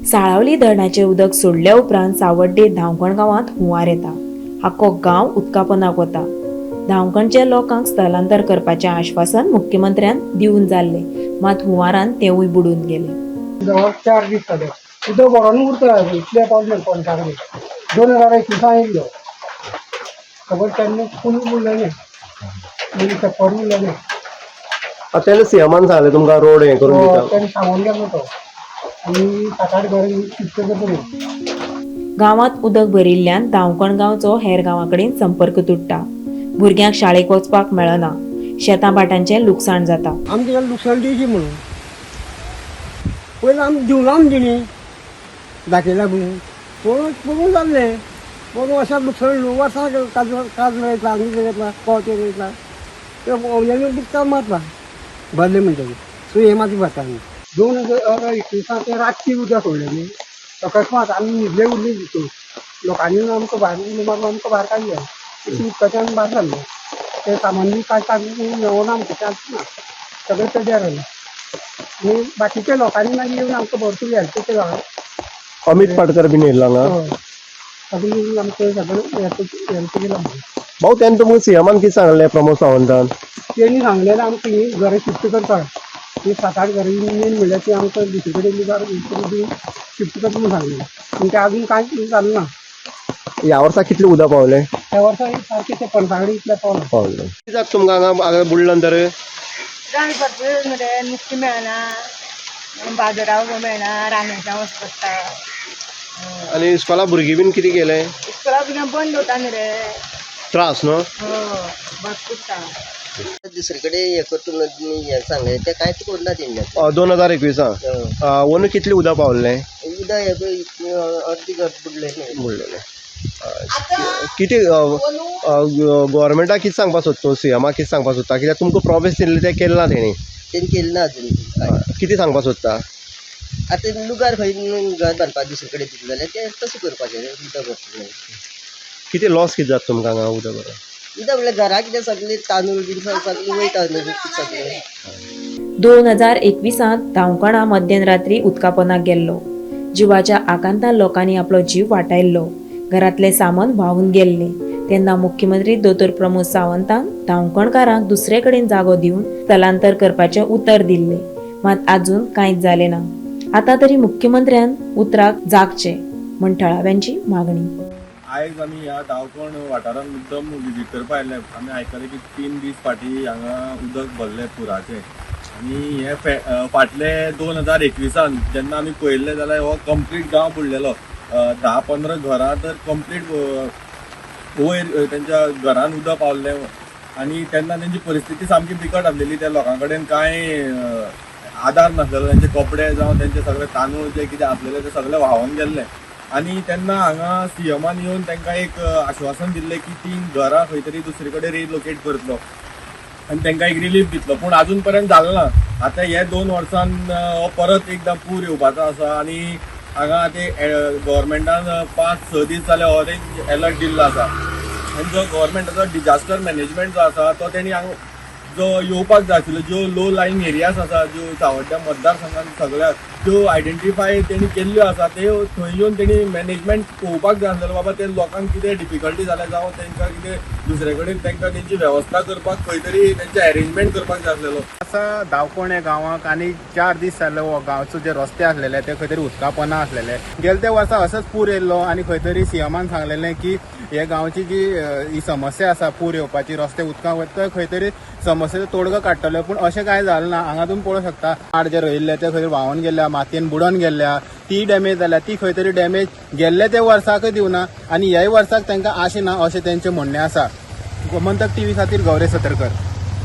साळावली धरणाचे उदक सोडल्या उपरांत सावड्डे धांवकण गावात हुंवार येता। आख्खो गांव उदकापोंदाक वता। धांवकणच्या लोकांक स्थलांतर करपाचें आश्वासन मुख्यमंत्र्यान दिवन जाल्ले, मात हुंवारान तेवूय बुडून गेले। 4 दीस जाले उदक भरून उरता इतले पावले पंचाकडे 2021 येयलो खबर त्यांनी पूल उरलेले म्हणजे पडून उरलेले आता सीएमान सांगले तुमकां रोड हे करून दिता त्यांनी सांगून गेलो तो आणि 7-8 घर शिफ्ट करतो। गावात उदक भरिल्ल्यान धांवकण गांवचो हेर गांवाकडेन संपर्क तुट्टा। भुरग्यांक शाळेक वचपाक मेळना, शेतां भाटांचें लुकसाण जाता। आमच्या लुकसाण दिवची म्हणून पयलीं आमी दिवना दिणी दाखयला म्हणून पळोवन जाल्ले पण अशा लुकसाण वर्सां काज वयता आनी वयता पावते वयता ते बुकता मारता भरले म्हणटकीर सो हे माती भरता आमी 2021 ते रातची उदक सोडलें न्ही अकस्मात आमी न्हिदले उरले दिसू लोकांनी आमकां भायर मारून आमकां भायर काडले उदकाचे आमी भायर जाल्ले ते सामान बी काडटा मेळोना आमकां चान्स ना सगळे तेजेर जालें आनी बाकीच्या लोकांनी मागीर येवन आमकां भरपूर हेल्प केला। अमित पाटकर बीन येयल्लो हांगा सगळीं येवन आमकां सगळें हेल्प केला। भाऊ त्यानं तुमकां सीएमान कितें सांगलें प्रमोद सावंतान तेणी सांगलेलें आमकां ही घरां शिफ्ट करता ती 7-8 घरां मेन म्हणल्यार ती आमकां दुसरे कडेन शिफ्ट करता म्हणून सांगलें पूण तें आजून कांयच जालें ना। ह्या वर्सा कितलें उदक पावलें त्या वर्सा सारकें ते पंचाकडेन इतलें पावलें। कितें जाता तुमकां हांगा बुडल्या नंतर रान भरपूर मरे नुस्तें मेळना, बाजाराक मेळना, रानांतल्यान वच पडटा। आनी इस्कॉला भुरगीं बीन कितें केलें इस्कोला भुरग्यांक बंद उरता न्ही रे। त्रास न्हू भरपूर त्रास। दुसरे कडेन हे करता म्हणून हे सांगलें तें कांयच करना तेणी 2021 अंदू कितलें उदक पावलें उदक हे अर्दी घर बुडलेलें बुडलेलें कितें गव्हर्मेंटाक कितें सांगपाक सोदता सीएमाक कितें सांगपाक सोदता कित्याक तुमकां प्रॉमिस दिल्लें तें केलें ना तेणी केलें ना अजून कितें सांगपाक सोदता आतां लुगार खंय घर बांदपाक दुसरे कडेन दितलें जाल्यार तें तशें करपाचें उदक भरपूर कितें लॉस कितें जाता तुमकां हांगा उदक भरलें उदक म्हणल्यार घरा कितें सगळें तांदूळ बीन सगळें वयता न्हू सगळें। 2021 धांवकणा मध्यरात्री उदकापोंदाक गेल्लो। जिवाच्या आकांतान लोकांनी आपलो जीव वाटायल्लो। घरातले सामान व्हांवून गेल्ले तेन्ना मुख्यमंत्री दोतोर प्रमोद सावंतान धांवकणकारांक दुसरे कडेन जागो दिवन स्थलांतर करपाचें उतर दिल्लें, मात आजून कांयच जालें ना। आतां तरी मुख्यमंत्र्यान उतराक जागचें म्हण थळाव्यांची मागणी। आयज आमी ह्या धांवकण वाठारांत मुद्दम विजीट करपाक आयले। आमी आयकलें की 3 दीस फाटीं हांगा उदक भरलें पुराचें आनी हे फाटले 2021 जेन्ना आमी पळयल्लें जाल्यार हो कंप्लीट गांव बुडलेलो। 10-15 घरां तर कंप्लीट वयर तेंच्या घरान उदक पावल्लें आनी तेन्ना तेंची परिस्थिती सामकी बिकट आसलेली। त्या लोकां कडेन कांय आदार नासलेलो, तेंचे कपडे जावं तेंचे सगळे तांदूळ जे कितें आसलेले ते सगळे व्हांवून गेल्ले। आनी तेन्ना हांगा सीएमान येवन तांकां एक आश्वासन दिल्लें की ती घरां खंय तरी दुसरे कडेन रिलोकेट करतलो आनी तांकां एक रिलीफ दितलो, पूण आजून पर्यंत जालें ना। आतां हे 2 वर्सान हो परत एकदां पूर येवपाचो आसा आनी हांगा ते गव्हर्मेंटान 5-6 दीस जाले ऑरेंज अलर्ट दिल्लो आसा आनी जो गव्हर्मेंटाचो डिजास्टर मॅनेजमेंट जो आसा तो तेणी जो येवपाक जाय आशिल्लो, ज्यो लो लायन एरियाज आसा ज्यो सावड्ड्या मतदारसंघात सगळ्या त्यो आयडेंटिफाय तेणी केल्ल्यो आसा त्यो थंय येवन तेणी मॅनेजमेंट पळोवपाक जाय आसलेलो। बाबा ते लोकांक कितें डिफिकल्टी जाल्या जावं तांकां कितें दुसरे कडेन तांकां तेंची वेवस्था करपाक खंय तरी तेंचे अरेंजमेंट करपाक जाय आसलेलो। आसा धांवकण हे गांवांक आनी 4 दीस जाले हो गांवचो जे रस्ते आसलेले ते खंय तरी उदकापोंदा आसलेले। गेल्या त्या वर्सा असोच पूर येयल्लो आनी खंय तरी सीएमान सांगलेलें की हे गांवची जी ही समस्या आसा पूर येवपाची, रस्ते उदकांत वता खंय तरी समस्येचो तोडगो काडटलो, पूण अशें कांय जालें ना। हांगा तुमी पळोवंक शकता आड जे रोयिल्ले ते खंय तरी व्हांवून गेल्या, मातयेन बुडोवन गेल्या, ती डॅमेज जाल्या, ती खंय तरी डॅमेज गेल्ले ते वर्साकय दिवना आनी ह्याय वर्साक तांकां आशिना अशें तेंचें म्हणणें आसा। गोमंतक टीव्ही खातीर गौरेश सतरकर।